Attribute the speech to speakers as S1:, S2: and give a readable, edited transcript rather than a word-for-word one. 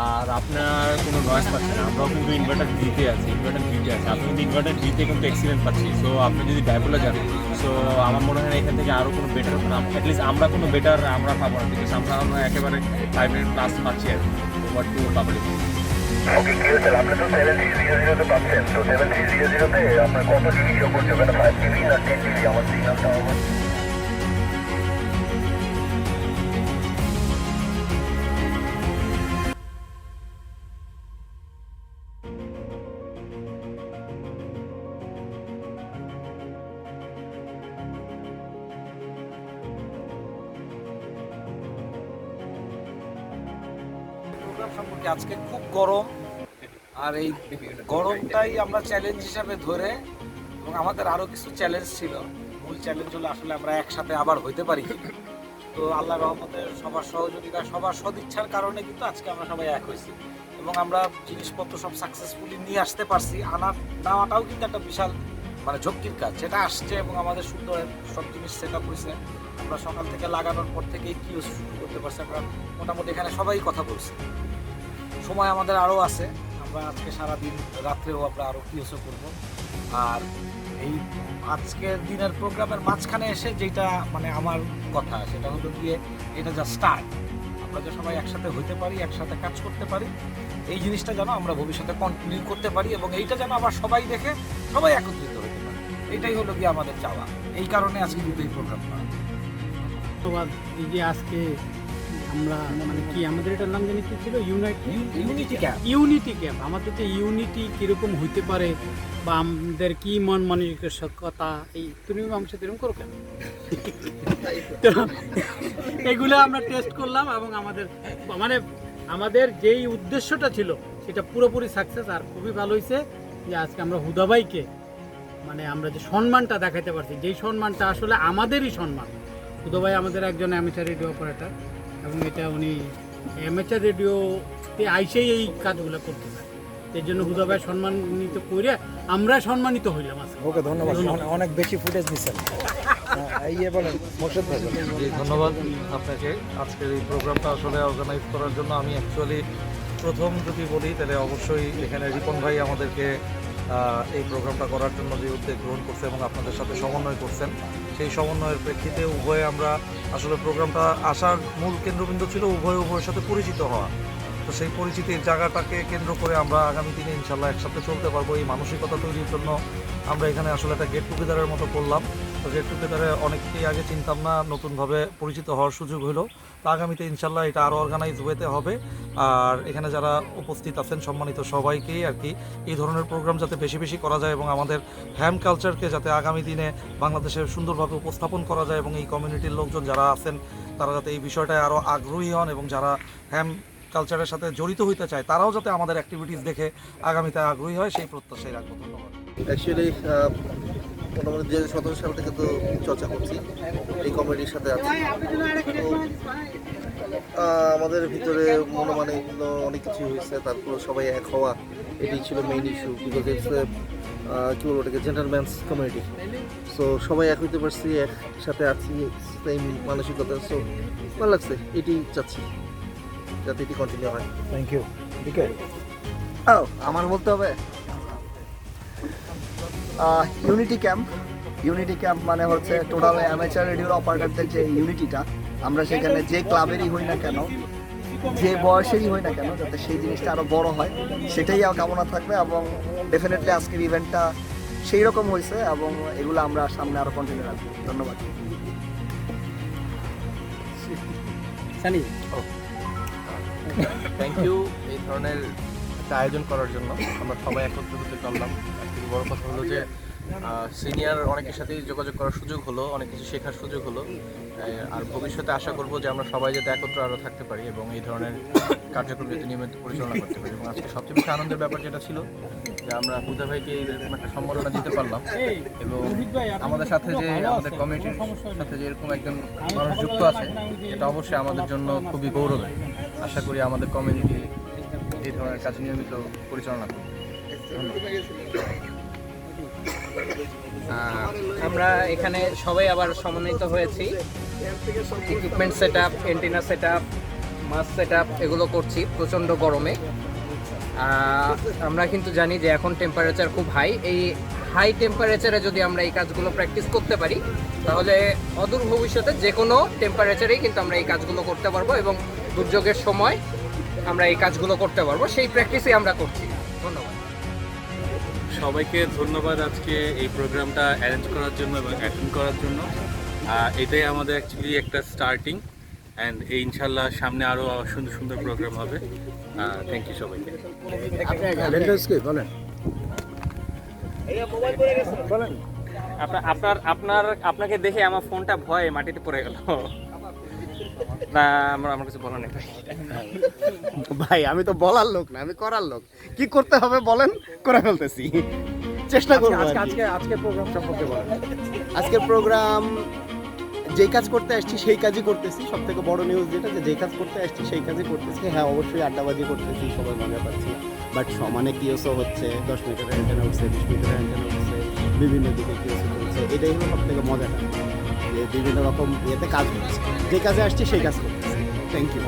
S1: আর আপনার কোনো নয়েজ পাচ্ছে না। আমরাও কিন্তু ইনভার্টার ডিতে আছি, আপনি কিন্তু ইনভার্টার ডিতে কিন্তু এক্সিলেন্ট পাচ্ছি। সো আপনি যদি ডাইপোলে যান, সো আমার মনে হয় না এখান থেকে আরও কোনো বেটার, অ্যাটলিস্ট আমরা কোনো বেটার আমরা পাবো না, বিকজ আমরা একেবারে 5 মিনিট প্লাস পাচ্ছি আর over to public.
S2: Okay, clear sir. আপনি তো 7300 তে পাচ্ছেন, তো 7300 তে আপনার কত জিবি শো করছে? ওখানে 5 জিবি না 10 জিবি? আমার সিগন্যালটা আমার
S3: প্রোগ্রাম সম্পর্কে আজকে খুব গরম, আর এই গরমটাই আমরা চ্যালেঞ্জ হিসাবে ধরে, এবং আমাদের আরও কিছু চ্যালেঞ্জ ছিল। মূল চ্যালেঞ্জ হলো আসলে আমরা একসাথে আবার হইতে পারি কিনা। তো আল্লাহ রহমতের সবার সহযোগিতা, সবার সদিচ্ছার কারণে কিন্তু আজকে আমরা সবাই এক হয়েছি, এবং আমরা জিনিসপত্র সব সাকসেসফুলি নিয়ে আসতে পারছি। নেওয়াটাও কিন্তু একটা বিশাল ঝক্কির কাজ, সেটা আসছে এবং আমাদের সুন্দর সব জিনিস সেট আপ হয়েছে। আমরা সকাল থেকে লাগানোর পর থেকেই কি শুরু করতে পারছি। আমরা মোটামুটি এখানে সবাই কথা বলছি, সময় আমাদের আরও আছে। আমরা আজকে সারাদিন রাত্রেও আমরা আরও কিওসও করব। আর এই আজকের দিনের প্রোগ্রামের মাঝখানে এসে যেটা আমার কথা, সেটা হলো গিয়ে এটা যা স্টার্ট। আমরা যে সবাই একসাথে হইতে পারি, একসাথে কাজ করতে পারি, এই জিনিসটা যেন আমরা ভবিষ্যতে কন্টিনিউ করতে পারি, এবং এইটা যেন আবার সবাই দেখে সবাই একত্রিত হতে পারে। এটাই হলো গিয়ে আমাদের চাওয়া। এই কারণে আজকে কিন্তু এই প্রোগ্রাম করা।
S4: ধন্যবাদ। এই যে আজকে আমরা কি আমাদের এটার নাম জানি কি ছিল?
S3: Unity camp.
S4: Unity camp. আমাদের যে ইউনিটি কিরকম হইতে পারে, বা আমাদের কি মন মানসিকতা, এই তুমি আমার সাথে এরকম করো কেন? তো এগুলো আমরা টেস্ট করলাম, এবং আমাদের যেই উদ্দেশ্যটা ছিল সেটা পুরোপুরি সাকসেস। আর খুবই ভালো হয়েছে যে আজকে আমরা হুদাবাইকে আমরা যে সম্মানটা দেখাতে পারছি, যেই সম্মানটা আসলে আমাদেরই সম্মান। হুদাবাই আমাদের একজন অ্যামেচার রেডিও অপারেটর, এবং এটা উনি অ্যামেচার রেডিওতে আইসেই এই কাজগুলো করতে পারে। এর জন্য হুদাবাই সম্মানিত করে আমরা সম্মানিত হইলাম আজকে।
S5: ওকে, ধন্যবাদ। অনেক বেশি ফুটেজ দিচ্ছেন। বলেন মোর্শেদ ভাই।
S6: জি, ধন্যবাদ আপনাকে। আজকের এই প্রোগ্রামটা আসলে অর্গানাইজ করার জন্য আমি অ্যাকচুয়ালি প্রথম যদি বলি তাহলে অবশ্যই এখানে রিপন ভাই আমাদেরকে এই প্রোগ্রামটা করার জন্য যে উদ্যোগ গ্রহণ করছে এবং আপনাদের সাথে সমন্বয় করছেন, সেই সমন্বয়ের প্রেক্ষিতে উভয়ে আমরা আসলে প্রোগ্রামটা আসার মূল কেন্দ্রবিন্দু ছিল উভয়ের সাথে পরিচিত হওয়া। তো সেই পরিচিতির জায়গাটাকে কেন্দ্র করে আমরা আগামী দিনে ইনশাল্লাহ একসাথে চলতে পারবো, এই মানসিকতা তৈরির জন্য আমরা এখানে আসলে একটা গেট টুগেদারের মতো করলাম। তো গেট টুগেদারে অনেককেই আগে চিনতাম না, নতুনভাবে পরিচিত হওয়ার সুযোগ হলো। তো আগামীতে ইনশাল্লাহ এটা আরও অর্গানাইজ ওয়েতে হবে। আর এখানে যারা উপস্থিত আছেন সম্মানিত সবাইকেই আর কি এই ধরনের প্রোগ্রাম যাতে বেশি বেশি করা যায়, এবং আমাদের হ্যাম কালচারকে যাতে আগামী দিনে বাংলাদেশে সুন্দরভাবে উপস্থাপন করা যায়, এবং এই কমিউনিটির লোকজন যারা আছেন তারা যাতে এই বিষয়টায় আরও আগ্রহী হন, এবং যারা হ্যাম কালচারের সাথে জড়িত হইতে চায় তারাও যাতে আমাদের অ্যাক্টিভিটিস দেখে আগামীতে আগ্রহী হয়, সেই প্রত্যাশাই রাখবো। ধন্যবাদ।
S7: অ্যাকচুয়ালি মোটামুটি 2017 সাল থেকে তো চর্চা করছি, এই কমিটির সাথে আছি। তো আমাদের ভিতরে মনোমালিন্য অনেক কিছু হয়েছে, তারপর সবাই এক হওয়া, এটি ছিল মেইন ইস্যু। বিকজ ইটস কী বলবো ওটাকে, জেন্টলম্যানস কমিউনিটি। সো সবাই এক হইতে পারছি, একসাথে আছি, সেম মানসিকতা। সো ভালো লাগছে, এটি চাচ্ছি যাতে এটি কন্টিনিউ হয়।
S5: Thank you. বিকেল
S8: আমার বলতে হবে ইউনিটি ক্যাম্প মানে হচ্ছে টোটাল অ্যামেচার রেডিওর অপারেটরদের যে ইউনিটিটা, আমরা সেখানে যে ক্লাবেরই হই না কেন, যে বয়সেরই হই না কেন, যাতে সেই জিনিসটা আরও বড় হয় সেটাই কামনা থাকবে। এবং ডেফিনেটলি আজকের ইভেন্টটা সেই রকম হয়েছে, এবং এগুলো আমরা সামনে আরও কন্টিনিউ রাখবো। ধন্যবাদ।
S1: থ্যাংক ইউ এই ধরনের একটা আয়োজন করার জন্য। আমরা সবাই একত্রিত হতে পারলাম। তার থেকে বড় কথা হলো যে সিনিয়র অনেকের সাথেই যোগাযোগ করার সুযোগ হলো, অনেক কিছু শেখার সুযোগ হলো। আর ভবিষ্যতে আশা করব যে আমরা সবাই যাতে একত্র আরও থাকতে পারি এবং এই ধরনের কার্যক্রম যাতে নিয়মিত পরিচালনা করতে পারি। এবং আজকে সবচেয়ে বেশি আনন্দের ব্যাপার যেটা ছিল যে আমরা হুদা ভাইকে এইরকম একটা সম্মাননা দিতে পারলাম, এবং আমাদের সাথে যে আমাদের কমিটির সাথে যে এরকম একজন মানুষ যুক্ত আছে, এটা অবশ্যই আমাদের জন্য খুবই গৌরবের। আশা করি আমাদের কমিউনিটি এই ধরনের কাজ নিয়মিত পরিচালনা করবে।
S9: আমরা এখানে সবাই আবার সমন্বিত হয়েছি। Equipment set up, antenna set up, মাছ সেট আপ এগুলো করছি প্রচণ্ড গরমে। আমরা কিন্তু জানি যে এখন টেম্পারেচার খুব হাই। এই হাই টেম্পারেচারে যদি আমরা এই কাজগুলো প্র্যাকটিস করতে পারি তাহলে অদূর ভবিষ্যতে যে কোনো টেম্পারেচারেই কিন্তু আমরা এই কাজগুলো করতে পারবো এবং দুর্যোগের সময় আমরা এই কাজগুলো করতে পারবো, সেই প্র্যাকটিসই আমরা করছি। ধন্যবাদ
S10: সবাইকে, ধন্যবাদ আজকে এই প্রোগ্রামটা অ্যারেঞ্জ করার জন্য এবং অ্যাটেন্ড করার জন্য। এটাই আমাদের অ্যাকচুয়ালি একটা স্টার্টিং, অ্যান্ড এই ইনশাল্লাহ সামনে আরও সুন্দর সুন্দর প্রোগ্রাম হবে। থ্যাংক ইউ সবাইকে।
S9: আপনাকে দেখে আমার ফোনটা ভয়ে মাটিতে পড়ে গেল। না, আমার কিছু বলার নেই
S11: ভাই। আমি তো বলার লোক না, আমি করার লোক। কি করতে হবে বলেন, করে ফেলতেছি, চেষ্টা করবো।
S3: আজকের প্রোগ্রাম সম্পর্কে বলেন।
S11: আজকের প্রোগ্রাম যেই কাজ করতে আসছি সেই কাজই করতেছি। সব থেকে বড় নিউজ যেটা, যে যেই কাজ করতে আসছি সেই কাজই করতেছি। হ্যাঁ, অবশ্যই আড্ডাবাজি করতেছি, সবাই মজা পাচ্ছি, বাট সমানে কিওসও হচ্ছে, 10 মিটারের অ্যান্টেনা উঠছে, 20 মিটারের অ্যান্টেনা উঠছে, বিভিন্ন দিকে কিওসও চলছে। এটাই হলো সব থেকে মজাটা, যে বিভিন্ন রকম ইয়েতে কাজ হচ্ছে। যে কাজে আসছি সেই কাজ করতেছি। Thank you.